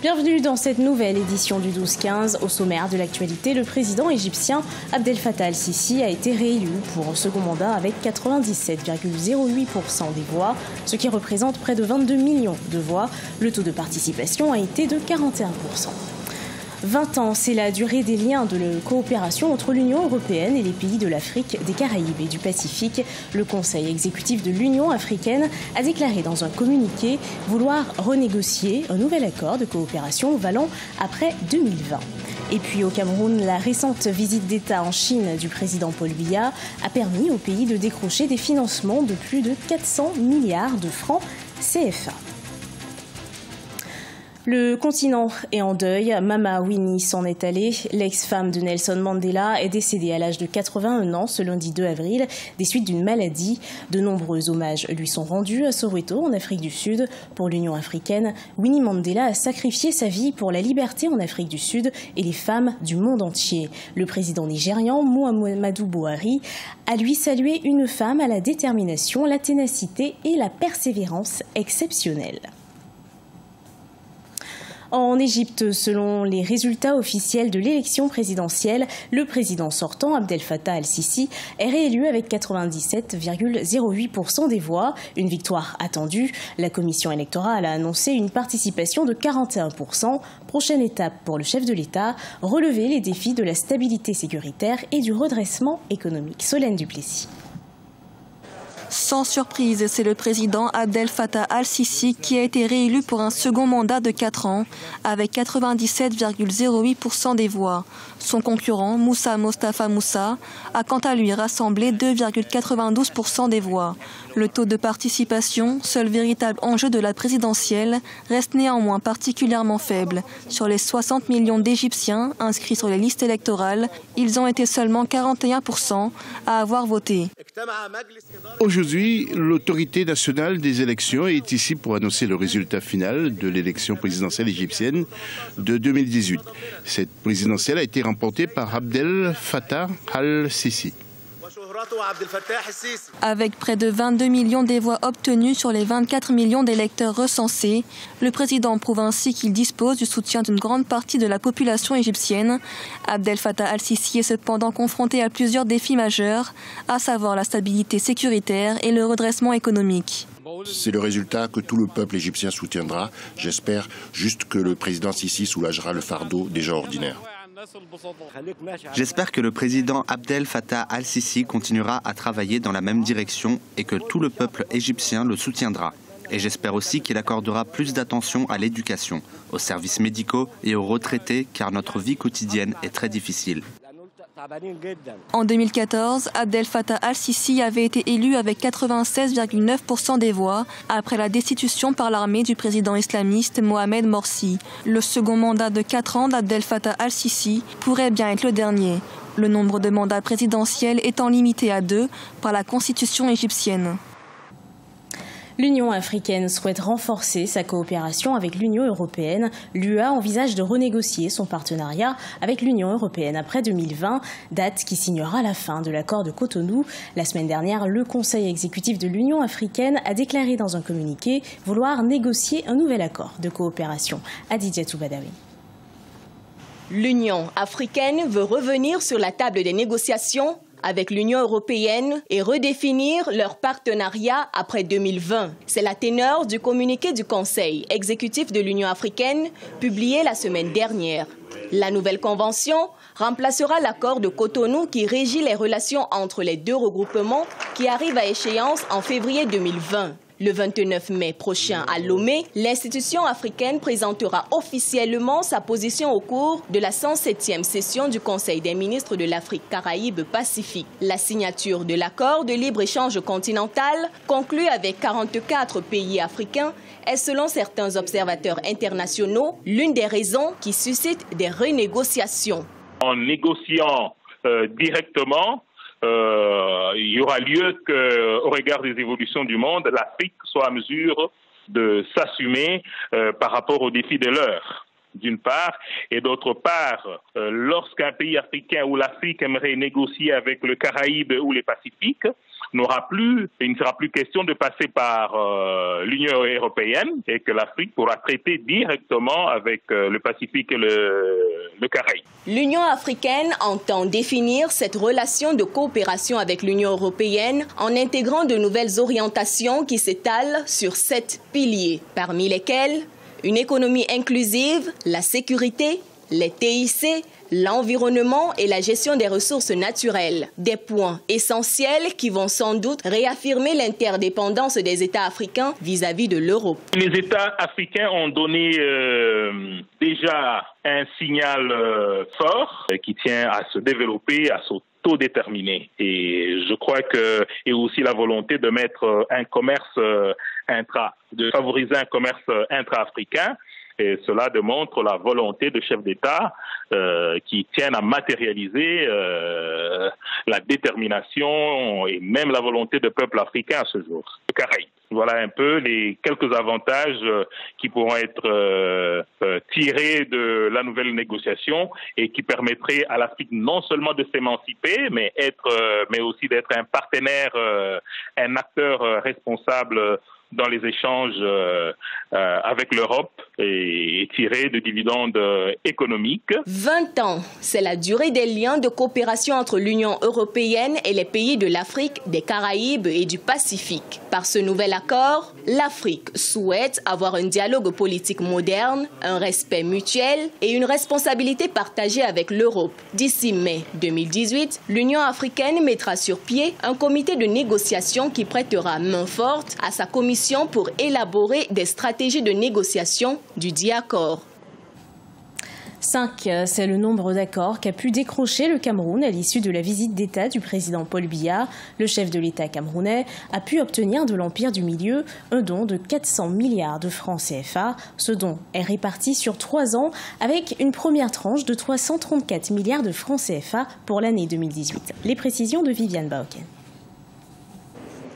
Bienvenue dans cette nouvelle édition du 12-15. Au sommaire de l'actualité, le président égyptien Abdel Fattah al-Sisi a été réélu pour un second mandat avec 97,08% des voix, ce qui représente près de 22 millions de voix. Le taux de participation a été de 41%. 20 ans, c'est la durée des liens de coopération entre l'Union européenne et les pays de l'Afrique, des Caraïbes et du Pacifique. Le Conseil exécutif de l'Union africaine a déclaré dans un communiqué vouloir renégocier un nouvel accord de coopération valant après 2020. Et puis au Cameroun, la récente visite d'État en Chine du président Paul Biya a permis au pays de décrocher des financements de plus de 400 milliards de francs CFA. Le continent est en deuil. Mama Winnie s'en est allée. L'ex-femme de Nelson Mandela est décédée à l'âge de 81 ans ce lundi 2 avril des suites d'une maladie. De nombreux hommages lui sont rendus à Soweto, en Afrique du Sud. Pour l'Union africaine, Winnie Mandela a sacrifié sa vie pour la liberté en Afrique du Sud et les femmes du monde entier. Le président nigérian Muhammadu Buhari a lui salué une femme à la détermination, la ténacité et la persévérance exceptionnelles. En Égypte, selon les résultats officiels de l'élection présidentielle, le président sortant, Abdel Fattah al-Sisi, est réélu avec 97,08% des voix. Une victoire attendue. La commission électorale a annoncé une participation de 41%. Prochaine étape pour le chef de l'État, relever les défis de la stabilité sécuritaire et du redressement économique. Solène Duplessis. Sans surprise, c'est le président Abdel Fattah al-Sisi qui a été réélu pour un second mandat de 4 ans, avec 97,08% des voix. Son concurrent, Moussa Mostafa Moussa, a quant à lui rassemblé 2,92% des voix. Le taux de participation, seul véritable enjeu de la présidentielle, reste néanmoins particulièrement faible. Sur les 60 millions d'Égyptiens inscrits sur les listes électorales, ils ont été seulement 41% à avoir voté. Aujourd'hui, l'autorité nationale des élections est ici pour annoncer le résultat final de l'élection présidentielle égyptienne de 2018. Cette présidentielle a été remportée par Abdel Fattah al-Sisi. Avec près de 22 millions des voix obtenues sur les 24 millions d'électeurs recensés, le président prouve ainsi qu'il dispose du soutien d'une grande partie de la population égyptienne. Abdel Fattah al-Sisi est cependant confronté à plusieurs défis majeurs, à savoir la stabilité sécuritaire et le redressement économique. C'est le résultat que tout le peuple égyptien soutiendra. J'espère juste que le président Sisi soulagera le fardeau déjà ordinaire. J'espère que le président Abdel Fattah al-Sisi continuera à travailler dans la même direction et que tout le peuple égyptien le soutiendra. Et j'espère aussi qu'il accordera plus d'attention à l'éducation, aux services médicaux et aux retraités, car notre vie quotidienne est très difficile. En 2014, Abdel Fattah al-Sisi avait été élu avec 96,9% des voix après la destitution par l'armée du président islamiste Mohamed Morsi. Le second mandat de 4 ans d'Abdel Fattah al-Sisi pourrait bien être le dernier, le nombre de mandats présidentiels étant limité à 2 par la constitution égyptienne. L'Union africaine souhaite renforcer sa coopération avec l'Union européenne. L'UA envisage de renégocier son partenariat avec l'Union européenne après 2020, date qui signera la fin de l'accord de Cotonou. La semaine dernière, le Conseil exécutif de l'Union africaine a déclaré dans un communiqué vouloir négocier un nouvel accord de coopération. Adidiatou Badawi. L'Union africaine veut revenir sur la table des négociations avec l'Union européenne et redéfinir leur partenariat après 2020. C'est la teneur du communiqué du Conseil exécutif de l'Union africaine publié la semaine dernière. La nouvelle convention remplacera l'accord de Cotonou qui régit les relations entre les deux regroupements qui arrivent à échéance en février 2020. Le 29 mai prochain à Lomé, l'institution africaine présentera officiellement sa position au cours de la 107e session du Conseil des ministres de l'Afrique Caraïbe-Pacifique. La signature de l'accord de libre-échange continental, conclu avec 44 pays africains, est selon certains observateurs internationaux l'une des raisons qui suscitent des renégociations. En négociant directement, il y aura lieu qu'au regard des évolutions du monde, l'Afrique soit en mesure de s'assumer par rapport aux défis de l'heure, d'une part, et d'autre part, lorsqu'un pays africain ou l'Afrique aimerait négocier avec le Caraïbe ou le Pacifique, il ne sera plus question de passer par l'Union européenne et que l'Afrique pourra traiter directement avec le Pacifique et le Caraïbe. L'Union africaine entend définir cette relation de coopération avec l'Union européenne en intégrant de nouvelles orientations qui s'étalent sur 7 piliers, parmi lesquels une économie inclusive, la sécurité, les TIC, l'environnement et la gestion des ressources naturelles. Des points essentiels qui vont sans doute réaffirmer l'interdépendance des États africains vis-à-vis de l'Europe. Les États africains ont donné déjà un signal fort qui tient à se développer, à s'autodéterminer. Et je crois et aussi la volonté de mettre un commerce de favoriser un commerce intra-africain. Et cela démontre la volonté de chefs d'État qui tiennent à matérialiser la détermination et même la volonté de peuple africain à ce jour. Le Caraïbes. Voilà un peu les quelques avantages qui pourront être tirés de la nouvelle négociation et qui permettraient à l'Afrique non seulement de s'émanciper, mais aussi d'être un partenaire, un acteur responsable dans les échanges avec l'Europe et tirer de dividendes économiques. 20 ans, c'est la durée des liens de coopération entre l'Union européenne et les pays de l'Afrique, des Caraïbes et du Pacifique. Par ce nouvel accord, l'Afrique souhaite avoir un dialogue politique moderne, un respect mutuel et une responsabilité partagée avec l'Europe. D'ici mai 2018, l'Union africaine mettra sur pied un comité de négociation qui prêtera main forte à sa commission pour élaborer des stratégies de négociation du dit accord. 5, c'est le nombre d'accords qu'a pu décrocher le Cameroun à l'issue de la visite d'État du président Paul Biya. Le chef de l'État camerounais a pu obtenir de l'Empire du Milieu un don de 400 milliards de francs CFA. Ce don est réparti sur 3 ans avec une première tranche de 334 milliards de francs CFA pour l'année 2018. Les précisions de Viviane Baoken.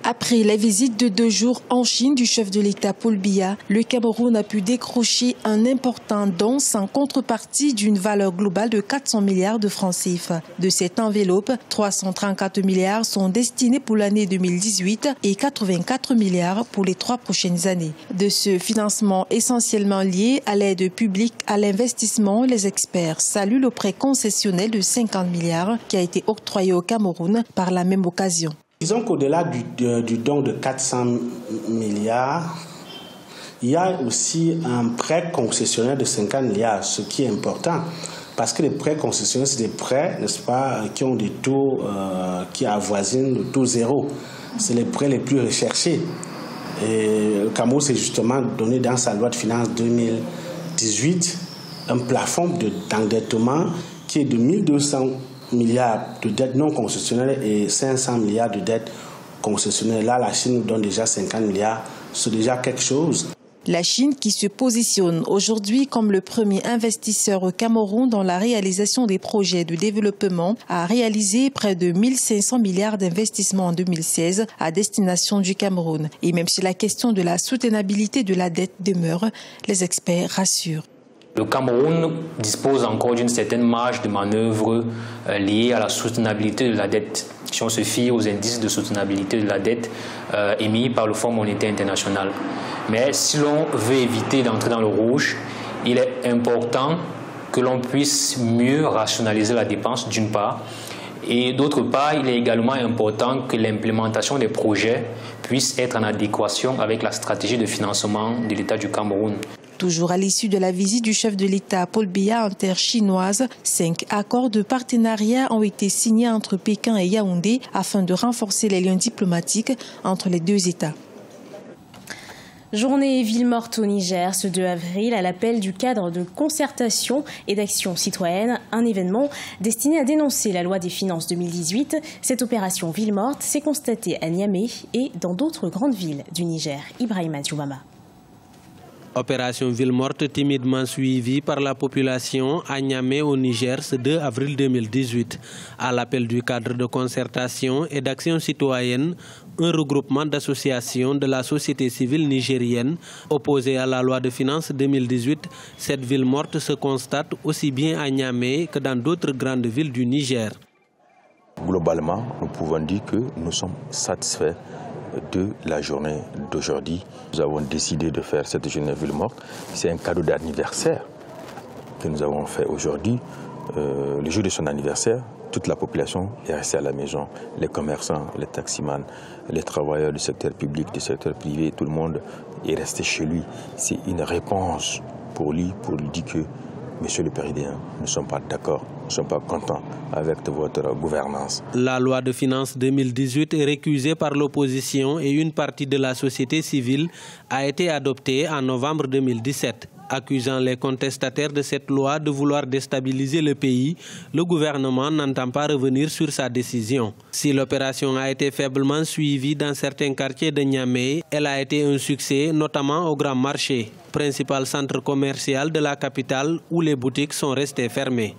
Après la visite de 2 jours en Chine du chef de l'État Paul Biya, le Cameroun a pu décrocher un important don sans contrepartie d'une valeur globale de 400 milliards de francs CFA. De cette enveloppe, 334 milliards sont destinés pour l'année 2018 et 84 milliards pour les 3 prochaines années. De ce financement essentiellement lié à l'aide publique à l'investissement, les experts saluent le prêt concessionnel de 50 milliards qui a été octroyé au Cameroun par la même occasion. Disons qu'au-delà du don de 400 milliards, il y a aussi un prêt concessionnel de 50 milliards, ce qui est important. Parce que les prêts concessionnels, c'est des prêts, n'est-ce pas, qui ont des taux qui avoisinent le taux zéro. C'est les prêts les plus recherchés. Et le Cameroun s'est justement donné dans sa loi de finances 2018 un plafond d'endettement qui est de 1200 milliards de dettes non concessionnelles et 500 milliards de dettes concessionnelles. Là, la Chine nous donne déjà 50 milliards. C'est déjà quelque chose. La Chine qui se positionne aujourd'hui comme le premier investisseur au Cameroun dans la réalisation des projets de développement a réalisé près de 1500 milliards d'investissements en 2016 à destination du Cameroun. Et même si la question de la soutenabilité de la dette demeure, les experts rassurent. Le Cameroun dispose encore d'une certaine marge de manœuvre liée à la soutenabilité de la dette. Si on se fie aux indices de soutenabilité de la dette émis par le Fonds monétaire international. Mais si l'on veut éviter d'entrer dans le rouge, il est important que l'on puisse mieux rationaliser la dépense d'une part. Et d'autre part, il est également important que l'implémentation des projets puisse être en adéquation avec la stratégie de financement de l'État du Cameroun. Toujours à l'issue de la visite du chef de l'État Paul Biya en terre chinoise, 5 accords de partenariat ont été signés entre Pékin et Yaoundé afin de renforcer les liens diplomatiques entre les 2 États. Journée ville morte au Niger ce 2 avril à l'appel du cadre de concertation et d'action citoyenne, un événement destiné à dénoncer la loi des finances 2018. Cette opération ville morte s'est constatée à Niamey et dans d'autres grandes villes du Niger. Ibrahima Djoumama. Opération ville morte timidement suivie par la population à Niamey au Niger ce 2 avril 2018. À l'appel du cadre de concertation et d'action citoyenne, un regroupement d'associations de la société civile nigérienne opposée à la loi de finances 2018, cette ville morte se constate aussi bien à Niamey que dans d'autres grandes villes du Niger. globalement, nous pouvons dire que nous sommes satisfaits de la journée d'aujourd'hui. Nous avons décidé de faire cette journée ville morte. C'est un cadeau d'anniversaire que nous avons fait aujourd'hui. Le jour de son anniversaire, toute la population est restée à la maison. Les commerçants, les taximans, les travailleurs du secteur public, du secteur privé, tout le monde est resté chez lui. C'est une réponse pour lui dire que, Monsieur le Président, nous ne sommes pas d'accord, nous ne sommes pas contents avec votre gouvernance. La loi de finances 2018 est récusée par l'opposition et une partie de la société civile a été adoptée en novembre 2017. Accusant les contestataires de cette loi de vouloir déstabiliser le pays, le gouvernement n'entend pas revenir sur sa décision. Si l'opération a été faiblement suivie dans certains quartiers de Niamey, elle a été un succès, notamment au Grand Marché, principal centre commercial de la capitale où les boutiques sont restées fermées.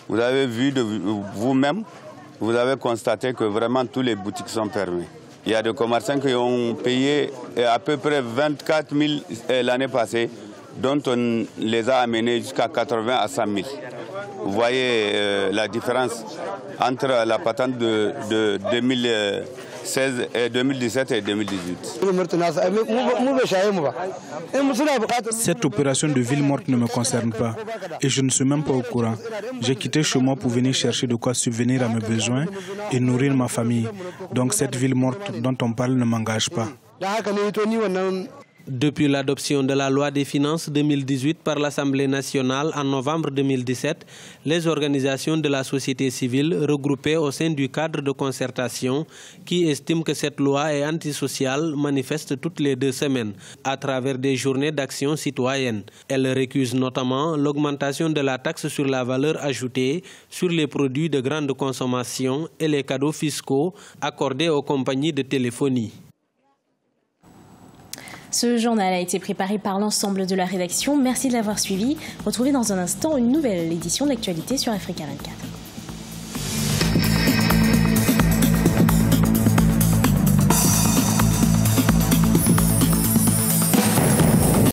Vous avez vu vous-même, vous avez constaté que vraiment toutes les boutiques sont fermées. Il y a des commerçants qui ont payé à peu près 24 000 l'année passée, dont on les a amenés jusqu'à 80 à 100 000. Vous voyez la différence entre la patente de 2016, 2017 et 2018. Cette opération de ville morte ne me concerne pas et je ne suis même pas au courant. J'ai quitté chez moi pour venir chercher de quoi subvenir à mes besoins et nourrir ma famille. Donc cette ville morte dont on parle ne m'engage pas. Depuis l'adoption de la loi des finances 2018 par l'Assemblée nationale en novembre 2017, les organisations de la société civile regroupées au sein du cadre de concertation qui estiment que cette loi est antisociale manifestent toutes les 2 semaines à travers des journées d'action citoyenne. Elles récusent notamment l'augmentation de la taxe sur la valeur ajoutée sur les produits de grande consommation et les cadeaux fiscaux accordés aux compagnies de téléphonie. Ce journal a été préparé par l'ensemble de la rédaction. Merci de l'avoir suivi. Retrouvez dans un instant une nouvelle édition de l'actualité sur Africa 24.